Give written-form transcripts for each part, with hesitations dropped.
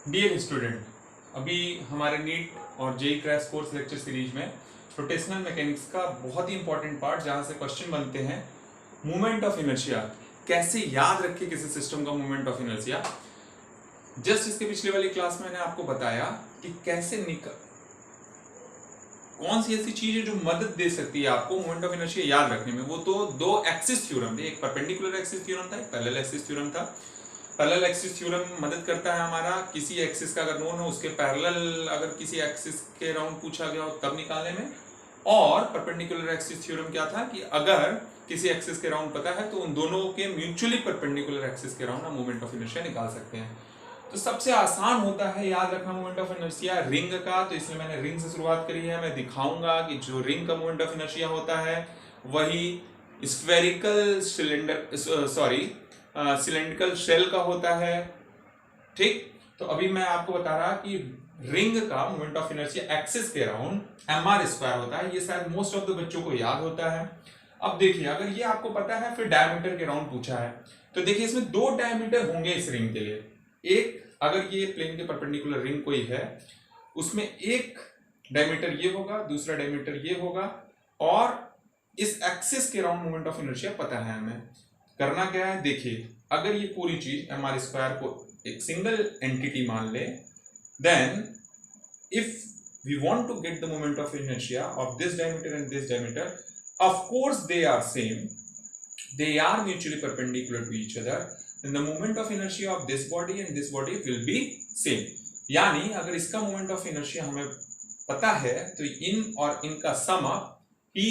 Dear student, अभी हमारे NEET और JEE crash course lecture series में रोटेशनल मैकेनिक्स का बहुत ही इंपॉर्टेंट पार्ट जहां से क्वेश्चन बनते हैं मोमेंट ऑफ इनर्शिया। कैसे याद रखें किसी सिस्टम का मोमेंट ऑफ इनर्शिया। जस्ट इसके पिछले वाली क्लास में मैंने आपको बताया कि कैसे कौन सी ऐसी चीज है जो मदद दे सकती है आपको मोमेंट ऑफ इनर्शिया याद रखने में। वो तो दो एक्सिस थ्योरम थे, एक परपेंडिकुलर एक्सिस थ्योरम था, एक पैरेलल एक्सिस थ्योरम था। पैरेलल एक्सिस थ्योरम मदद करता है हमारा किसी एक्सिस का अगर नोन हो उसके पैरेलल अगर किसी एक्सिस के राउंड पूछा गया हो तब निकालने में। और परपेंडिकुलर एक्सिस थ्योरम क्या था कि अगर किसी एक्सिस के राउंड पता है तो उन दोनों के म्यूचुअली परपेंडिकुलर एक्सिस के राउंड हम मोमेंट ऑफ इनर्शिया निकाल सकते हैं। तो सबसे आसान होता है याद रखना मोमेंट ऑफ इनर्शिया रिंग का, तो इसलिए मैंने रिंग से शुरुआत करी है। मैं दिखाऊंगा कि जो रिंग का मोमेंट ऑफ इनर्शिया होता है वही स्फेरिकल सिलेंड्रिकल शेल का होता है। ठीक, तो अभी मैं आपको बता रहा कि रिंग का मोमेंट ऑफ इनर्शिया एक्सिस के राउंड mr² होता है। ये शायद मोस्ट ऑफ द बच्चों को याद होता है। अब देखिए, अगर ये आपको पता है फिर डायमीटर के राउंड पूछा है तो देखिए इसमें दो डायमीटर होंगे इस रिंग के लिए। एक, अगर ये प्लेन के परपेंडिकुलर रिंग कोई है उसमें एक डायमीटर ये होगा, दूसरा डायमीटर ये होगा, और इस एक्सिस के राउंड मोमेंट ऑफ इनर्शिया पता है हमें। करना क्या है, देखिए अगर ये पूरी चीज mr² को एक सिंगल एंटिटी मान ले, then if we want to get the moment of inertia of this diameter and this diameter, of course they are same, they are mutually perpendicular to each other, then the moment of inertia of this body and this body will be same। यानी अगर इसका moment of inertia हमें पता है तो इन और इनका सम ही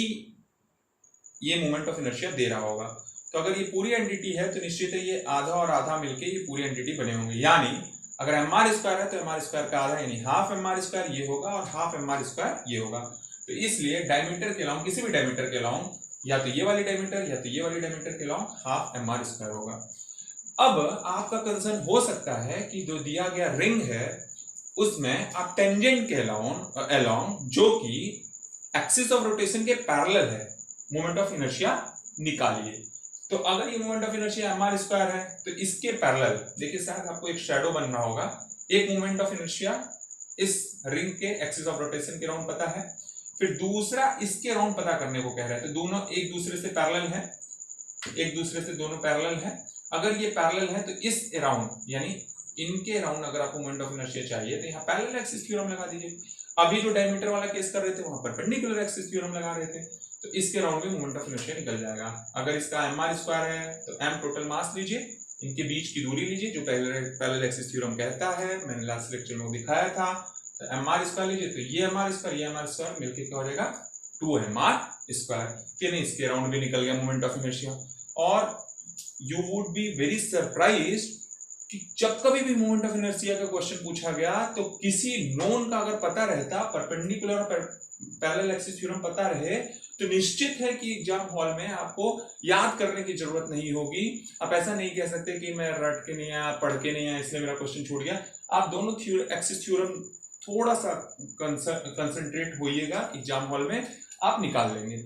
ये मोमेंट ऑफ इनर्शिया दे रहा होगा। तो अगर ये पूरी एंटिटी है तो निश्चित है ये आधा और आधा मिलके ये पूरी एंटिटी बने होंगे। यानी अगर mr² है तो mr² का आधा यानी हाफ mr² ये होगा और हाफ mr² ये होगा। तो इसलिए डायमीटर के लॉन्ग, किसी भी डायमीटर के लॉन्ग, या तो ये वाली डायमीटर या तो ये वाली डायमीटर के लॉन्ग हाफ mr² होगा। अब आपका कंसर्न हो सकता है कि जो दिया गया रिंग है उसमें आप टेंजेंट के अलोंग जो कि एक्सिस ऑफ रोटेशन के पैरेलल है मोमेंट ऑफ इनर्शिया निकालिए। तो अगर ये मोमेंट ऑफ इनर्शिया mr² है तो इसके पैरेलल देखिए शायद आपको एक शैडो बनना होगा। एक मोमेंट ऑफ इनर्शिया इस रिंग के एक्सिस ऑफ रोटेशन के राउंड पता है, फिर दूसरा इसके राउंड पता करने को कह रहा है। तो दोनों एक दूसरे से पैरेलल है, एक दूसरे से दोनों पैरेलल है। अगर ये पैरेलल है तो इस राउंड यानी इनके राउंड अगर आपको मोमेंट ऑफ इनर्शिया चाहिए तो यहाँ पैरेलल एक्सिस थ्योरम लगा दीजिए। अभी जो डायमीटर वाला केस कर रहे थे वहां परपेंडिकुलर एक्सिस थ्योरम लगा रहे थे, तो इसके राउंड में मोमेंट ऑफ इनर्शिया निकल जाएगा। अगर इसका mr² है तो m टोटल मास लीजिए, इनके बीच की दूरी लीजिए जो पैरेलल एक्सिस थ्योरम कहता है, मैंने लास्ट लेक्चर में वो दिखाया था। तो mr² लीजिए तो ये mr² मिलके क्या हो जाएगा 2mr²। कि नहीं, इसके राउंड भी निकल गया मोमेंट ऑफ इनर्शिया। और you would be very surprised कि जब कभी भी मोमेंट ऑफ इनर्शिया का क्वेश्चन पूछा गया तो किसी नोन का अगर पता रहता, परपेंडिकुलर और पैरेलल एक्सिस थ्योरम पता रहे, तो निश्चित है कि एग्जाम हॉल में आपको याद करने की जरूरत नहीं होगी। आप ऐसा नहीं कह सकते कि मैं रट के नहीं आया, पढ़ के नहीं आया इसलिए मेरा क्वेश्चन छूट गया। आप दोनों एक्सिस थ्योरम थोड़ा सा कंसंट्रेट होइएगा, एग्जाम हॉल में आप निकाल लेंगे।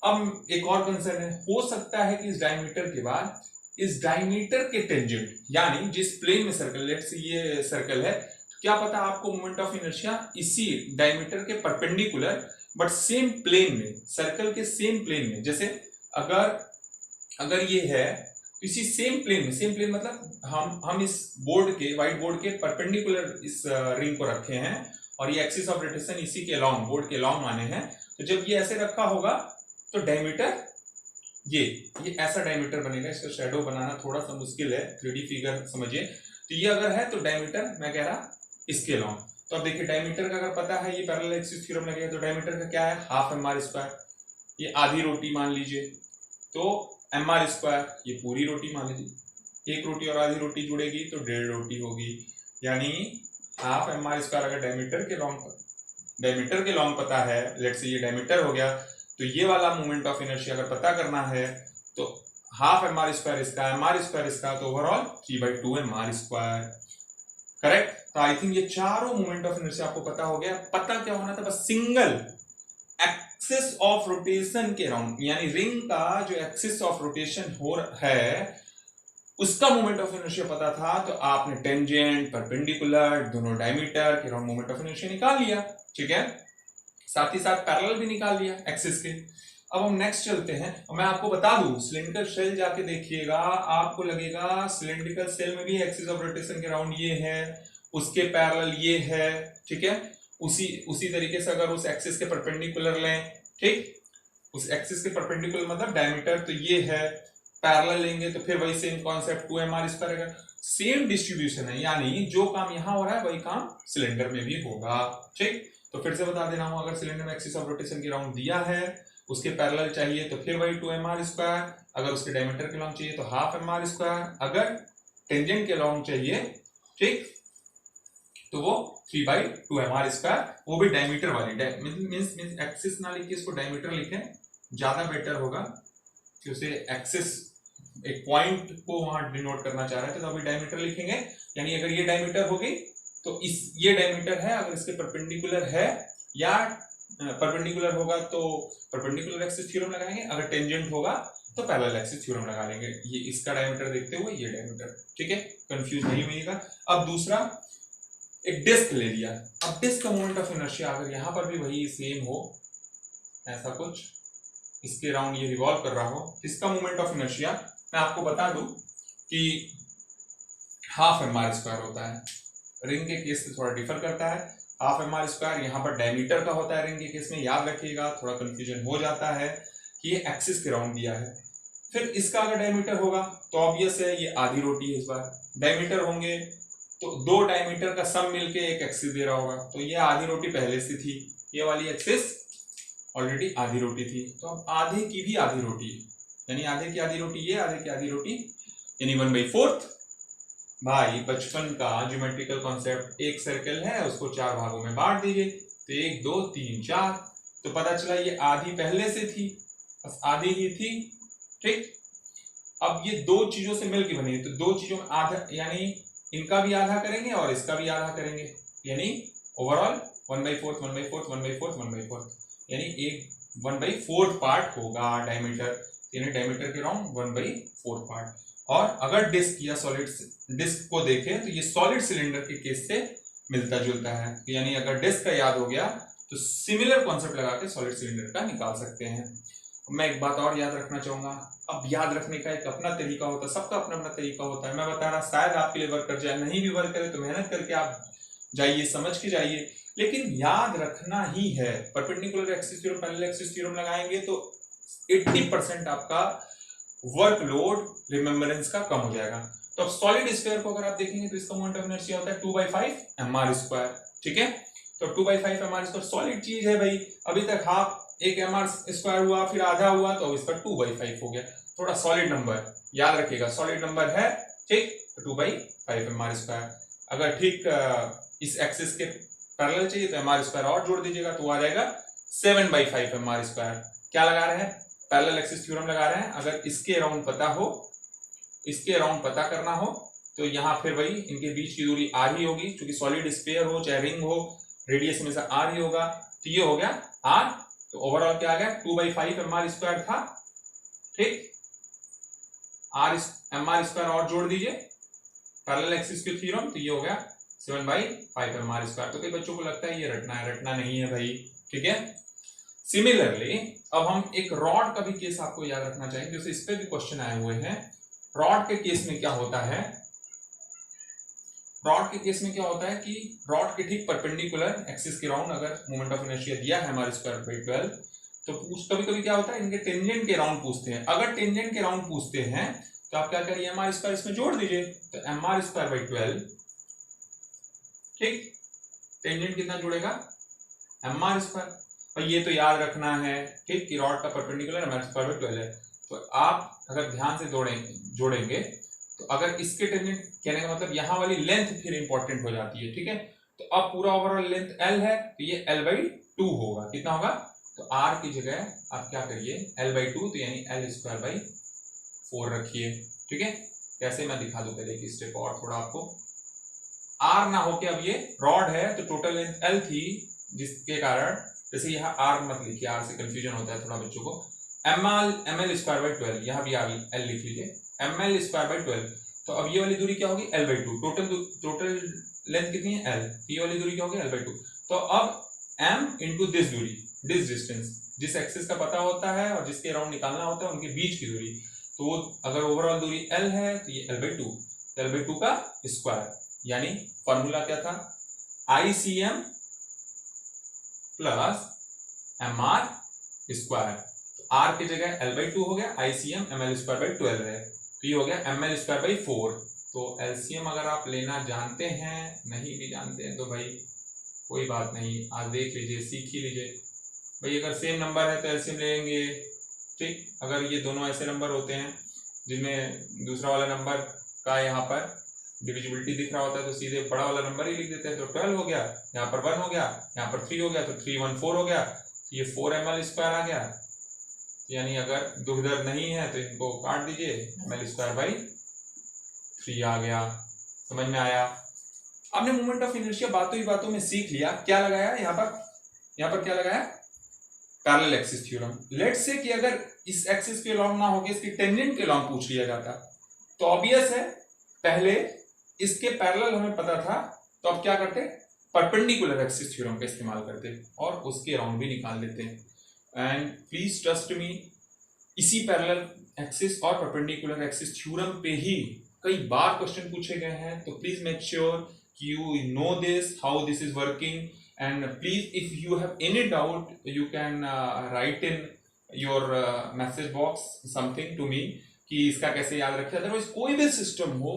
अब एक और कंसर्न है, हो सकता है कि इस डायमीटर के बाद इस डायमीटर के टेंजेंट यानी जिस प्लेन में सर्कल, लेट्स ये सर्कल है, तो क्या पता आपको मोमेंट ऑफ इनर्शिया इसी डायमीटर के परपेंडिकुलर बट सेम प्लेन में, सर्कल के सेम प्लेन में, जैसे अगर ये है तो इसी सेम प्लेन में, सेम प्लेन मतलब हम इस बोर्ड के, व्हाइट बोर्ड के परपेंडिकुलर इस रिंग को रखे हैं और ये एक्सिस ऑफ रोटेशन इसी के लॉन्ग, बोर्ड के लॉन्ग माने हैं। तो जब ये ऐसे रखा होगा तो डायमीटर ये ऐसा डायमीटर बनेगा। इसका शेडो बनाना थोड़ा सा मुश्किल है, 3D फिगर समझिए। तो ये अगर है तो डायमीटर मैं कह रहा इसके लॉन्ग। तो अब देखिए डायमीटर का अगर पता है, ये पैरेलल एक्सिस थ्योरम लगेगा तो डायमीटर का क्या है हाफ mr²। ये आधी रोटी मान लीजिए तो mr², ये पूरी रोटी मान लीजिए, एक रोटी और आधी रोटी जुड़ेगी तो 1.5 रोटी होगी। यानी हाफ mr² अगर डायमीटर के लॉन्ग पता है, लेट्स से ये डायमीटर हो गया, तो ये वाला मोमेंट ऑफ इनर्शिया अगर पता करना है तो हाफ mr² इसका, mr² इसका, तो ओवरऑल 3/2 mr²। करेक्ट। तो आई थिंक ये चारों मोमेंट ऑफ इनर्शिया आपको पता हो गया। पता क्या होना था, बस सिंगल एक्सिस ऑफ रोटेशन के राउंड, यानी रिंग का जो एक्सिस ऑफ रोटेशन हो है उसका मोमेंट ऑफ इनर्शिया पता था तो आपने टेंजेंट, परपेंडिकुलर, दोनों डायमीटर के अराउंड मोमेंट ऑफ इनर्शिया निकाल लिया, ठीक है। साथ ही साथ पैरेलल भी निकाल लिया एक्सिस के। अब हम नेक्स्ट चलते हैं और मैं आपको बता दूं, सिलिंड्रिकल शेल जाके देखिएगा, आपको लगेगा सिलिंड्रिकल शेल में भी एक्सिस ऑफ रोटेशन के अराउंड ये है, उसके पैरेलल ये है, ठीक है। उसी तरीके से अगर उस एक्सिस के परपेंडिकुलर लें, ठीक, उस एक्सिस के परपेंडिकुलर मतलब डायमीटर, तो ये है, पैरेलल लेंगे तो फिर वही same concept 2mr², same distribution है, यानी जो काम यहां हो रहा है वही काम सिलेंडर में भी होगा, ठीक। तो फिर से बता दे रहा हूं, अगर सिलेंडर में एक्सिस ऑफ रोटेशन के अराउंड दिया है, उसके पैरेलल चाहिए तो फिर वही 2mr², अगर उसके डायमीटर के अराउंड चाहिए तो 1/2mr², अगर टेंजेंट के अराउंड चाहिए, ठीक, तो वो 3/2mr², वो भी डायमीटर वाली, मींस एक्सिस ना लिखिए, इसको डायमीटर लिखें, ज्यादा बेटर होगा कि उसे एक्सिस एक पॉइंट को वहां डिनोट करना चाह रहे थे तो अभी डायमीटर लिखेंगे, यानी अगर ये डायमीटर होगी तो ये डायमीटर है, अगर इसके परपेंडिकुलर है या परपेंडिकुलर होगा तो परपेंडिकुलर एक्सिस थ्योरम लगाएंगे, अगर टेंजेंट होगा तो पैरेलल एक्सिस थ्योरम लगा लेंगे। ये इसका डायमीटर देखते हुए ये डायमीटर, ठीक है, कंफ्यूज नहीं होइएगा। अब दूसरा, एक डिस्क ले लिया, अब डिस्क का मोमेंट ऑफ इनर्शिया अगर यहां पर भी वही सेम हो, ऐसा कुछ इसके अराउंड ये रिवॉल्व कर रहा हो, इसका मोमेंट ऑफ इनर्शिया मैं आपको बता दूं कि 1/2mr² होता है। रिंग के केस से थोड़ा डिफर करता है, 1/2mr², यहाँ पर डायमीटर का होता है रिंग के केस में, याद रखिएगा, थोड़ा कंफ्यूजन हो जाता है कि ये एक्सिस के राउंड दिया है। फिर इसका अगर डायमीटर होगा तो ऑब्वियस है ये आधी रोटी है, इस बार डायमीटर होंगे तो दो डायमीटर का सम मिलके एक एक्सिस दे रहा होगा, तो ये आधी रोटी पहले से थी, ये वाली एक्सिस ऑलरेडी आधी रोटी थी, तो अब आधे की भी आधी रोटी, यानी आधे की आधी रोटी ये, आधे की आधी रोटी, यानी 1/4। भाई बचपन का ज्योमेट्रिकल कॉन्सेप्ट, एक सर्कल है उसको 4 भागों में बांट दीजिए, तो 1 2 3 4, तो पता चला ये आधी पहले से थी, बस आधी ही थी, ठीक। अब ये दो चीजों से मिलकर बनी है, तो दो चीजों में आधा, यानी इनका भी आधा करेंगे और इसका भी आधा करेंगे, यानी ओवरऑल 1/4 1/4 1/4 1/4, यानी एक 1/4 पार्ट होगा डायमीटर, यानी डायमीटर के अराउंड 1/4 पार्ट। और अगर डिस्क या सॉलिड डिस्क को देखें तो ये सॉलिड सिलेंडर के केस से मिलता जुलता है, यानी अगर डिस्क का याद हो गया तो सिमिलर कॉन्सेप्ट लगा के सॉलिड सिलेंडर का निकाल सकते हैं। मैं एक बात और याद रखना चाहूंगा, अब याद रखने का एक अपना तरीका होता है, सबका अपना अपना तरीका होता है, मैं बता रहा शायद आपके लिए वर्क कर जाए, नहीं भी वर्क करे तो मेहनत करके आप जाइए, समझ के जाइए, लेकिन याद रखना ही है। Perpendicular axis theorem, parallel axis theorem लगाएंगे तो 80% आपका वर्कलोड रिमेम्बरेंस का कम हो जाएगा। तो अब सॉलिड स्फीयर को अगर आप देखेंगे तो इसका मोमेंट ऑफ इनर्शिया होता है 2/5mr², ठीक है। तो 2/5mr², सॉलिड चीज है भाई, अभी तक हाफ एक mr² हुआ, फिर आधा हुआ, तो इसका 2/5 हो गया, थोड़ा सॉलिड नंबर याद रखिएगा, सॉलिड नंबर है, ठीक, 2/5mr²। अगर ठीक इस एक्सिस के पैरेलल चाहिए तो mr² और जोड़ दीजिएगा तो आ जाएगा 7/5mr²। क्या लगा रहे हैं, पैरेलल एक्सिस थ्योरम लगा रहे हैं। अगर इसके अराउंड पता हो, इसके अराउंड पता करना हो तो यहाँ फिर वही इनके बीच की दूरी r ही होगी, क्योंकि सॉलिड स्फीयर हो चाहे रिंग हो, रेडियस में से r ही होगा, तो ये हो गया r। तो ओवरऑल क्या आ गया, 2/5mr² था, ठीक, mr² और जोड़ दीजिए पैरेलल एक्सिस के थ्योरम, तो ये हो गया 7/5mr²। तो कई बच्चों को लगता है ये रटना है, रटना नहीं है भाई, ठीक है। सिमिलरली अब हम एक रॉड का भी केस आपको याद रखना चाहिए, जैसे इस पे भी क्वेश्चन आए हुए हैं। रॉड के केस में क्या होता है, रॉड के केस में क्या होता है कि रॉड के ठीक परपेंडिकुलर एक्सिस के राउंड अगर मोमेंट ऑफ इनर्शिया दिया है mr²/12, तो कभी कभी क्या होता है इनके टेंजेंट के राउंड पूछते हैं। अगर टेंजेंट के राउंड पूछते हैं तो आप क्या करिए, mr² इसमें जोड़ दीजिए, तो mr²/12, ठीक, टेंजेंट कितना जुड़ेगा, mr²। और ये तो याद रखना है, ठीक, कि रॉड का परपेंडिकुलर mr²/12 है। तो आप अगर ध्यान से जोड़ेंगे तो अगर इसके टेंजेंट, कहने का मतलब यहाँ वाली लेंथ फिर इंपॉर्टेंट हो जाती है, ठीक है। तो अब पूरा ओवरऑल लेंथ l है, तो ये l/2 होगा, कितना होगा, तो r की जगह आप क्या करिए l/2, तो यानी l² रखिए, ठीक है। कैसे मैं दिखा दूं पहले एक स्टेप और थोड़ा आपको, r ना होके अब ये रॉड है तो टोटल लेंथ l थी, जिसके कारण जैसे यहाँ r मत लिखिए, r से कंफ्यूजन होता है थोड़ा बच्चों को, ml²/12, यहाँ भी l लिख लीजिए, ml²/12, तो अब ये वाली दूरी क्या होगी l/2, टोटल लेंथ कितनी है l, ये वाली दूरी क्या होगी l/2। तो अब m इंटू दिस दूरी, दिस डिस्टेंस, जिस एक्सिस का पता होता है और जिसके अराउंड निकालना होता है उनके बीच की दूरी, तो अगर ओवरऑल दूरी l है तो ये l/2, l/2 का स्क्वायर, यानी फॉर्मूला क्या था ICM प्लस MR स्क्वायर। तो R की जगह l/2 हो गया, ICM ml²/12 है, तो ये हो गया ml²/4। तो LCM अगर आप लेना जानते हैं, नहीं भी जानते हैं तो भाई कोई बात नहीं, आज देख लीजिए, सीख ही लीजिए भाई। अगर सेम नंबर है तो LCM लेंगे, ठीक। अगर ये दोनों ऐसे नंबर होते हैं जिनमें दूसरा वाला नंबर का यहाँ पर डिविजिबिलिटी दिख रहा होता है तो सीधे बड़ा वाला नंबर ही लिख देते हैं। तो 12 हो गया, यहाँ पर 1 हो गया, यहाँ पर 3 हो गया, तो 3 1 4 हो गया, तो ये 4 ml² आ गया। यानी अगर दुख दर्द नहीं है तो इनको काट दीजिए, ml²/3 आ गया। समझ में आया? आपने मोमेंट ऑफ इनर्शिया बातों ही बातों में सीख लिया। क्या लगाया यहाँ पर क्या लगाया? Parallel axis theorem. Let's say कि अगर इस एक्सिस के लॉन्ग ना होके इसकी टेंजेंट के लॉन्ग पूछ लिया जाता तो ऑब्वियस है पहले इसके पैरेलल हमें पता था, तो अब क्या करते, परपेंडिकुलर एक्सिस थ्योरम का इस्तेमाल करते और उसके अराउंड भी निकाल लेते। एंड प्लीज ट्रस्ट मी, इसी पैरेलल एक्सिस और परपेंडिकुलर एक्सिस थ्योरम पे ही कई बार क्वेश्चन पूछे गए हैं। तो please make sure you know this, how this is working, and please if you have any doubt you can write in your message box something to me कि इसका कैसे याद रखें। अदरवाइज कोई भी सिस्टम हो,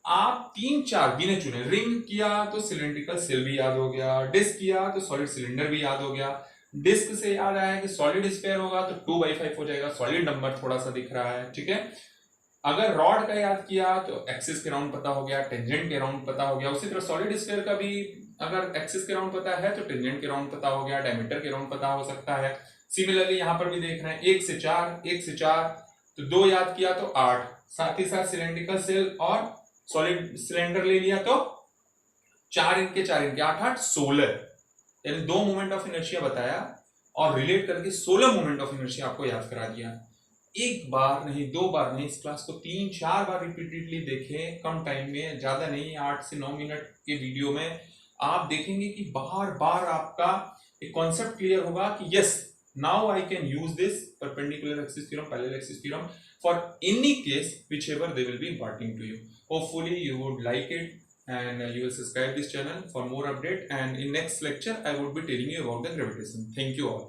आप 3-4 गिने चुने, रिंग किया तो सिलेंड्रिकल सेल भी याद हो गया, डिस्क किया तो सॉलिड सिलेंडर भी याद हो गया, डिस्क से याद आया कि सॉलिड स्फीयर होगा तो 2/5 हो जाएगा, सॉलिड नंबर थोड़ा सा दिख रहा है, ठीक है। अगर रॉड का याद किया तो एक्सिस के राउंड पता हो गया, टेंजेंट के राउंड पता हो गया। उसी तरह सॉलिड स्फीयर का भी अगर एक्सिस के राउंड पता है तो टेंजेंट के राउंड पता हो गया, डायमीटर के राउंड पता हो सकता है। सिमिलरली यहाँ पर भी देख रहे हैं 1 से 4 तो 2 याद किया तो 8, साथ ही साथ सिलेंड्रिकल सेल और सॉलिड सिलेंडर ले लिया तो 4 इनके 8 16, यानी 2 मोमेंट ऑफ इनर्शिया बताया और रिलेट करके 16 मोमेंट ऑफ इनर्शिया आपको याद करा दिया। एक बार नहीं, 2 बार नहीं, इस क्लास को 3-4 बार रिपीटेडली देखें, कम टाइम में, ज्यादा नहीं, 8 से 9 मिनट के वीडियो में आप देखेंगे कि बार बार आपका एक कॉन्सेप्ट क्लियर होगा कि yes, now I can use this perpendicular axis theorem, parallel axis theorem for any case whichever they will be imparting to you. Hopefully you would like it and you will subscribe this channel for more update, and in next lecture I would be telling you about the gravitation. Thank you all.